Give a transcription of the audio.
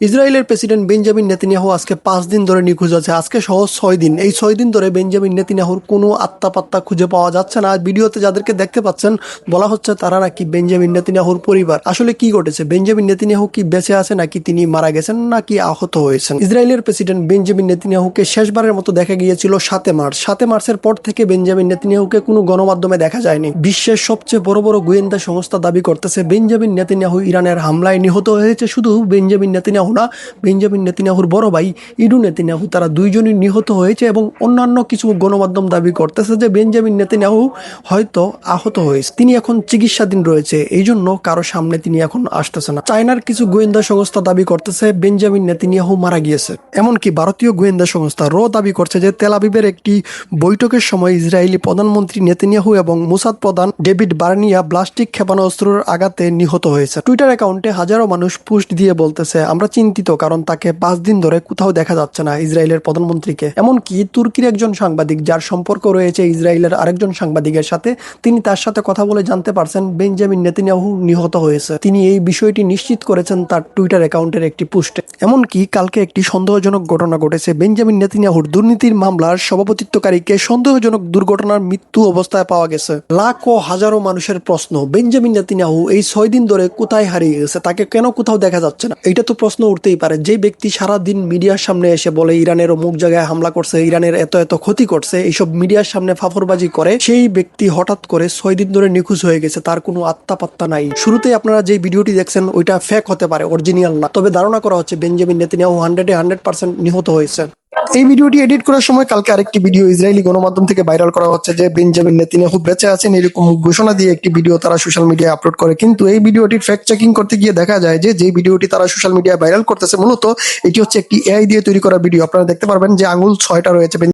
ইসরায়েলের president Benjamin Netanyahu আজকে 5 দিন ধরে নিখোঁজ আছে। আজকে সহ 6 দিন। এই 6 দিন ধরে বেঞ্জামিন নেতানিয়াহুর কোনো আত্মা-পাত্তা খুঁজে পাওয়া যাচ্ছে না। ভিডিওতে যাদেরকে দেখতে পাচ্ছেন বলা হচ্ছে তারা নাকি বেঞ্জামিন নেতানিয়াহুর পরিবার। আসলে কি ঘটেছে? বেঞ্জামিন নেতানিয়াহু কি বেঁচে আছে নাকি তিনি মারা গেছেন নাকি আহত হয়েছেন? ইসরায়েলের প্রেসিডেন্ট বেঞ্জামিন নেতানিয়াহুকে শেষবারের মতো দেখা গিয়েছিল 7 মার্চ। 7 মার্চের পর থেকে বেঞ্জামিন নেতানিয়াহুকে কোনো গণমাধ্যমে দেখা যায়নি। বিশ্বের সবচেয়ে বড় বড় গোয়েন্দা সংস্থা দাবি করতেছে বেঞ্জামিন নেতানিয়াহু ইরানের হামলায় নিহত হয়েছে। শুধু বেঞ্জামিন নেতানিয়াহু না, বেঞ্জামিন নেতানিয়াহুর বড় ভাই ইডু নেতানিয়াহু, তারা দুইজনই নিহত হয়েছে এবং অন্যান্য কিছু গণমাধ্যম দাবি করতেছে যে বেঞ্জামিন নেতানিয়াহু হয়তো আহত হয়েছে। তিনি এখন চিকিৎসাধীন রয়েছে, এই জন্য কারো সামনে তিনি এখন আসতেছে না। চায়নার কিছু গোয়েন্দা সংস্থা দাবি করতেছে বেঞ্জামিন নেতানিয়াহু মারা গিয়েছে। এমনকি ভারতীয় গোয়েন্দা সংস্থা র দাবি করছে যে তেল আবিবের একটি বৈঠকের সময় ইসরায়েলি প্রধানমন্ত্রী নেতানিয়াহু এবং মোসাদ প্রধান ডেভিড বার্নিয়া ব্লাস্টিক ক্ষেপণাস্ত্রের আঘাতে নিহত হয়েছে। টুইটার অ্যাকাউন্টে হাজারো মানুষ পোস্ট দিয়ে বলতেছে আমরা চিন্তিত, কারণ তাকে 5 দিন ধরে কোথাও দেখা যাচ্ছে না ইসরায়েলের প্রধানমন্ত্রীকে। এমনকি তুর্কির একজন সাংবাদিক যার সম্পর্ক রয়েছে ইসরায়েলের আরেকজন সাংবাদিকের সাথে, তিনি তার সাথে কথা বলে জানতে পারছেন বেঞ্জামিন নেতানিয়াহু নিহত হয়েছে। তিনি এই বিষয়টি নিশ্চিত করেছেন তার টুইটার অ্যাকাউন্টের একটি পোস্টে। এমনকি কালকে একটি সন্দেহজনক ঘটনা ঘটেছে। বেঞ্জামিন নেতানিয়াহুর দুর্নীতির মামলার সভাপতিত্বকারীকে সন্দেহজনক দুর্ঘটনার মৃত্যু অবস্থায় পাওয়া গেছে। লাখ ও হাজারো মানুষের প্রশ্ন, বেঞ্জামিন নেতানিয়াহু এই 6 দিন ধরে কোথায় হারিয়ে গেছে? তাকে কেন কোথাও দেখা যাচ্ছে না? এটা তো প্রশ্ন উঠতেই পারে। যে ব্যক্তি সারাদিন মিডিয়ার সামনে এসে বলে ইরানের অমুক জায়গায় হামলা করছে, ইরানের এত এত ক্ষতি করছে, এইসব মিডিয়ার সামনে ফাফরবাজি করে, সেই ব্যক্তি হঠাৎ করে 6 দিন ধরে নিখোঁজ হয়ে গেছে, তার কোনো আত্মা পাত্তা নাই। শুরুতেই আপনারা যে ভিডিওটি দেখছেন ওইটা ফেক হতে পারে, অরিজিনাল না। তবে ধারণা করা হচ্ছে বেঞ্জামিন নেতানিয়াহু 100% নিহত হয়েছে। এই ভিডিওটি এডিট করার সময় কালকে আরেকটি ভিডিও ইসরায়েলি গণমাধ্যম থেকে ভাইরাল করা হচ্ছে যে বেঞ্জামিন নেতানিয়াহু বেঁচে আছেন, এরকম ঘোষণা দিয়ে একটি ভিডিও তারা সোশ্যাল মিডিয়ায় আপলোড করে। কিন্তু এই ভিডিওটির ফ্যাক্ট চেকিং করতে গিয়ে দেখা যায় যে ভিডিওটি তারা সোশ্যাল মিডিয়ায় ভাইরাল করতেছে মূলত এটি হচ্ছে একটি এআই দিয়ে তৈরি করা ভিডিও। আপনারা দেখতে পারবেন যে আঙুল 6টা রয়েছে